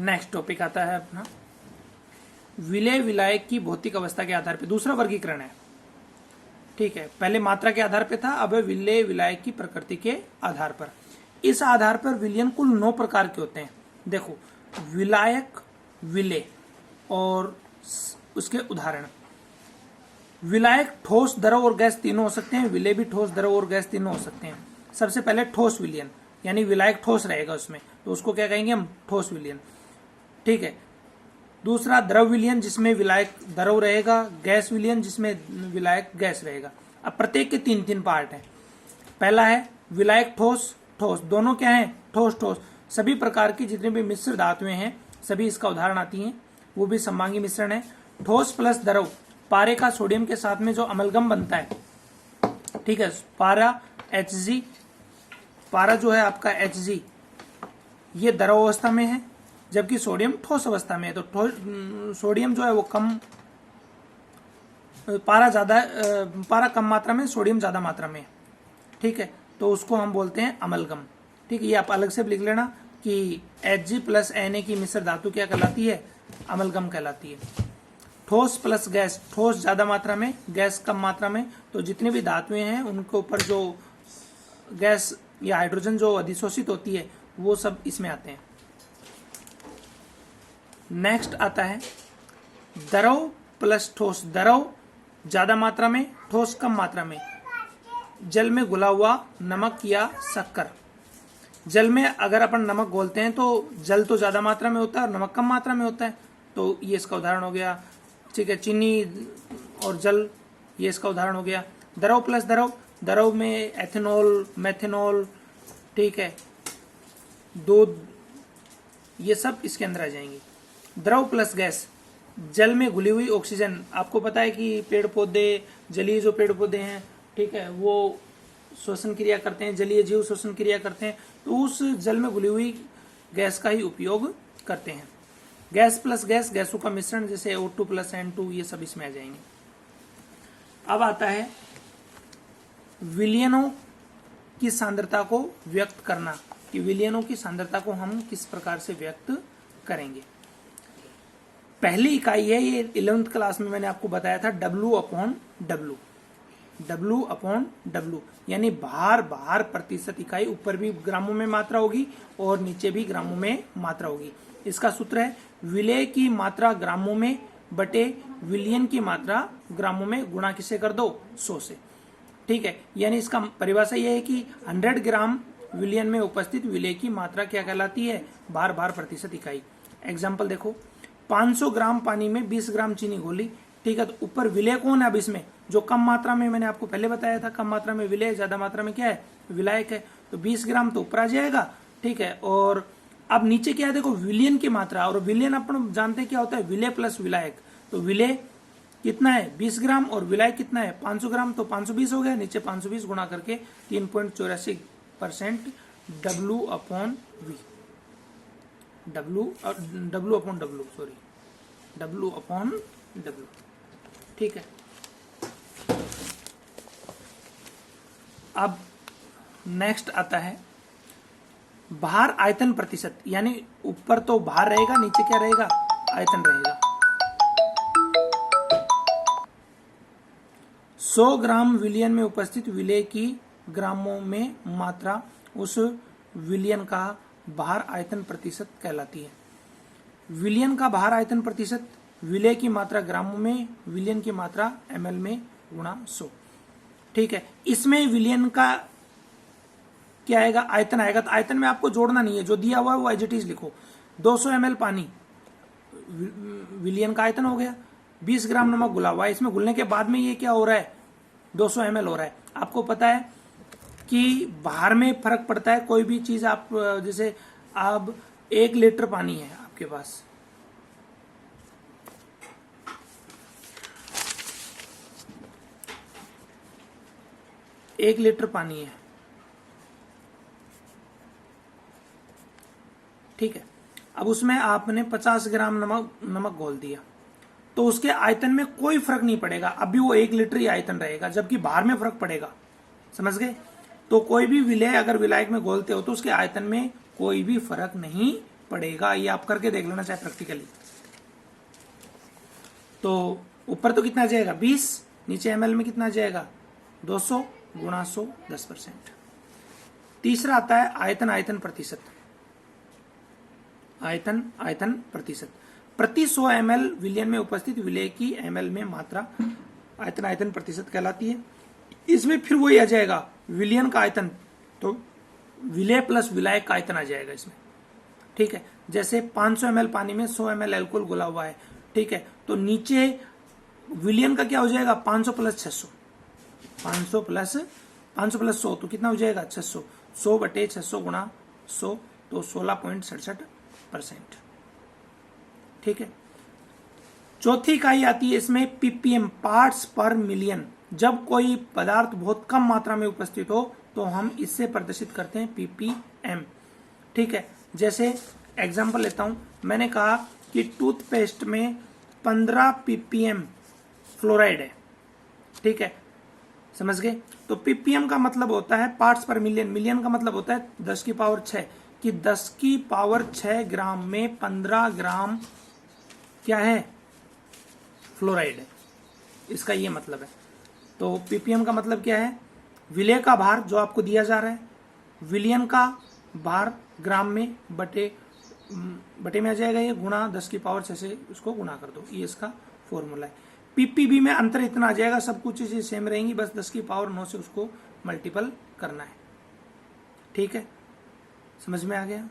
Next topic आता है अपना विलेय विलायक की भौतिक अवस्था के आधार पर दूसरा वर्गीकरण है। ठीक है, पहले मात्रा के आधार पे था, अब विलेय विलायक की प्रकृति के आधार पर। इस आधार पर विलयन कुल 9 प्रकार के होते हैं। देखो, विलायक, विलेय और उसके उदाहरण। विलायक ठोस, द्रव और गैस तीनों हो सकते हैं। विलेय भी ठोस, द्रव और गैस तीनों हो सकते हैं। सबसे पहले ठोस विलयन, यानी विलायक ठोस रहेगा उसमें, तो उसको क्या कहेंगे हम, ठोस विलयन। ठीक है। दूसरा द्रव विलयन, जिसमें विलायक द्रव रहेगा। गैस विलयन, जिसमें विलायक गैस रहेगा। अब प्रत्येक के 3-3 पार्ट हैं। पहला है विलायक ठोस, ठोस दोनों क्या है, ठोस ठोस। सभी प्रकार की जितने भी मिश्र धातुएं हैं सभी इसका उदाहरण आती हैं, वो भी सममांगी मिश्रण है। ठोस प्लस द्रव, पारे का सोडियम के साथ में जो अमलगम बनता है, ठीक है, पारा Hg, पारा जो है आपका Hg, ये द्रव अवस्था में है, जबकि सोडियम ठोस अवस्था में है। तो सोडियम जो है वो कम, पारा कम मात्रा में, सोडियम ज्यादा मात्रा में। ठीक है, तो उसको हम बोलते हैं अमलगम। ठीक है, ये आप अलग से लिख लेना कि Hg प्लस Na की मिश्र धातु क्या कहलाती है, अमलगम कहलाती है। ठोस प्लस गैस, ठोस ज्यादा मात्रा में, गैस कम मात्रा में। तो जितनी भी धातुएं हैं उनके ऊपर जो गैस या हाइड्रोजन जो अधिशोषित होती है वो सब इसमें आते हैं। नेक्स्ट आता है द्रव प्लस ठोस। द्रव ज्यादा मात्रा में, ठोस कम मात्रा में। जल में घुला हुआ नमक या शक्कर। जल में अगर अपन नमक घोलते हैं तो जल तो ज्यादा मात्रा में होता है और नमक कम मात्रा में होता है, तो ये इसका उदाहरण हो गया। ठीक है, चीनी और जल, ये इसका उदाहरण हो गया। द्रव प्लस द्रव, द्रव में एथेनॉल, मेथेनॉल, ठीक है, दूध, ये सब इसके अंदर आ जाएंगे। द्रव प्लस गैस, जल में घुली हुई ऑक्सीजन। आपको पता है कि पेड़ पौधे, जलीय जो पेड़ पौधे हैं, ठीक है, वो श्वसन क्रिया करते हैं, जलीय जीव श्वसन क्रिया करते हैं, तो उस जल में घुली हुई गैस का ही उपयोग करते हैं। गैस प्लस गैस, गैसों का मिश्रण, जैसे O2 प्लस N2, ये सब इसमें आ जाएंगे। अब आता है विलयनों की सांद्रता को व्यक्त करना, कि विलयनों की सांद्रता को हम किस प्रकार से व्यक्त करेंगे। पहली इकाई है, ये 11th क्लास में मैंने आपको बताया था, W/W। W/W यानी भार प्रतिशत इकाई। ऊपर भी ग्रामों में मात्रा होगी और नीचे भी ग्रामों में मात्रा होगी। इसका सूत्र है विलेय की मात्रा ग्रामों में बटे विलयन की मात्रा ग्रामों में, गुणा किसे कर दो, 100 से। ठीक है, यानी इसका परिभाषा यह है कि 100 ग्राम विलयन में उपस्थित विलेय की मात्रा क्या कहलाती है, भार प्रतिशत इकाई। एग्जाम्पल देखो, 500 ग्राम पानी में 20 ग्राम चीनी घोली। ठीक है, तो ऊपर विलेय कौन है, अब इसमें जो कम मात्रा में, मैंने आपको पहले बताया था, कम मात्रा में विलेय, ज्यादा मात्रा में क्या है, विलायक है। तो 20 ग्राम तो ऊपर आ जाएगा। ठीक है, और अब नीचे क्या है, देखो विलयन की मात्रा, और विलयन अपन जानते हैं क्या होता है, विलेय प्लस विलायक। तो विलेय कितना है, 20 ग्राम, और विलायक कितना है, 500 ग्राम, तो 520 हो गया। नीचे 520 गुणा करके 3.84% W/V, W/W। ठीक है, अब नेक्स्ट आता है भार आयतन प्रतिशत, यानी ऊपर तो भार रहेगा, नीचे क्या रहेगा, आयतन रहेगा। 100 ग्राम विलयन में उपस्थित विलेय की ग्रामों में मात्रा उस विलयन का भार आयतन प्रतिशत कहलाती है। विलयन का भार आयतन प्रतिशत, विलेय की मात्रा ग्रामों में, विलयन की मात्रा ml में गुणा 100। ठीक है, इसमें विलयन का क्या आएगा, आयतन आएगा। तो आयतन में आपको जोड़ना नहीं है, जो दिया हुआ है वो एज इट इज लिखो। 200 ml पानी विलयन का आयतन हो गया। 20 ग्राम नमक घुला हुआ है, इसमें घुलने के बाद में ये क्या हो रहा है, 200 ml हो रहा है। आपको पता है कि भार में फर्क पड़ता है। कोई भी चीज आप, जैसे अब 1 लीटर पानी है आपके पास, एक लीटर पानी है, ठीक है। अब उसमें आपने 50 ग्राम नमक घोल दिया, तो उसके आयतन में कोई फर्क नहीं पड़ेगा, अभी वो 1 लीटर ही आयतन रहेगा, जबकि भार में फर्क पड़ेगा। समझ गए? तो कोई भी विलेय अगर विलायक में घोलते हो तो उसके आयतन में कोई भी फर्क नहीं पड़ेगा। ये आप करके देख लेना चाहे प्रैक्टिकली। तो ऊपर तो कितना आ जाएगा 20, नीचे ml में कितना आ जाएगा 200 गुणा 100 10%। तीसरा आता है आयतन आयतन प्रतिशत। आयतन आयतन प्रतिशत प्रति 100 ml विलयन में उपस्थित विलेय की ml में मात्रा आयतन आयतन प्रतिशत कहलाती है। इसमें फिर वही आ जाएगा विलयन का आयतन, तो विलेय प्लस विलायक का आयतन आ जाएगा इसमें। ठीक है, जैसे 500 ml पानी में 100 ml एल्कोहल घुला हुआ है। ठीक है, तो नीचे विलयन का क्या हो जाएगा 500 प्लस 600, 500 प्लस 100 तो कितना हो जाएगा 600, 100 बटे 600 गुणा 100 तो 16.67%। ठीक है, चौथी इकाई आती है इसमें पीपीएम, पार्ट्स पर मिलियन। जब कोई पदार्थ बहुत कम मात्रा में उपस्थित हो तो हम इससे प्रदर्शित करते हैं पीपीएम। ठीक है, जैसे एग्जांपल लेता हूं, मैंने कहा कि टूथपेस्ट में 15 पीपीएम फ्लोराइड है। ठीक है, समझ गए। तो पीपीएम का मतलब होता है पार्ट्स पर मिलियन, मिलियन का मतलब होता है 10 की पावर 6, कि 10 की पावर 6 ग्राम में 15 ग्राम क्या है फ्लोराइड है, इसका ये मतलब है। तो पीपीएम का मतलब क्या है, विलेय का भार जो आपको दिया जा रहा है, विलयन का भार ग्राम में बटे में आ जाएगा ये, गुणा 10 की पावर 6 से उसको गुणा कर दो, ये इसका फॉर्मूला है। पीपीबी में अंतर इतना आ जाएगा, सब कुछ चीजें सेम रहेंगी, बस 10 की पावर 9 से उसको मल्टीपल करना है। ठीक है, समझ में आ गया।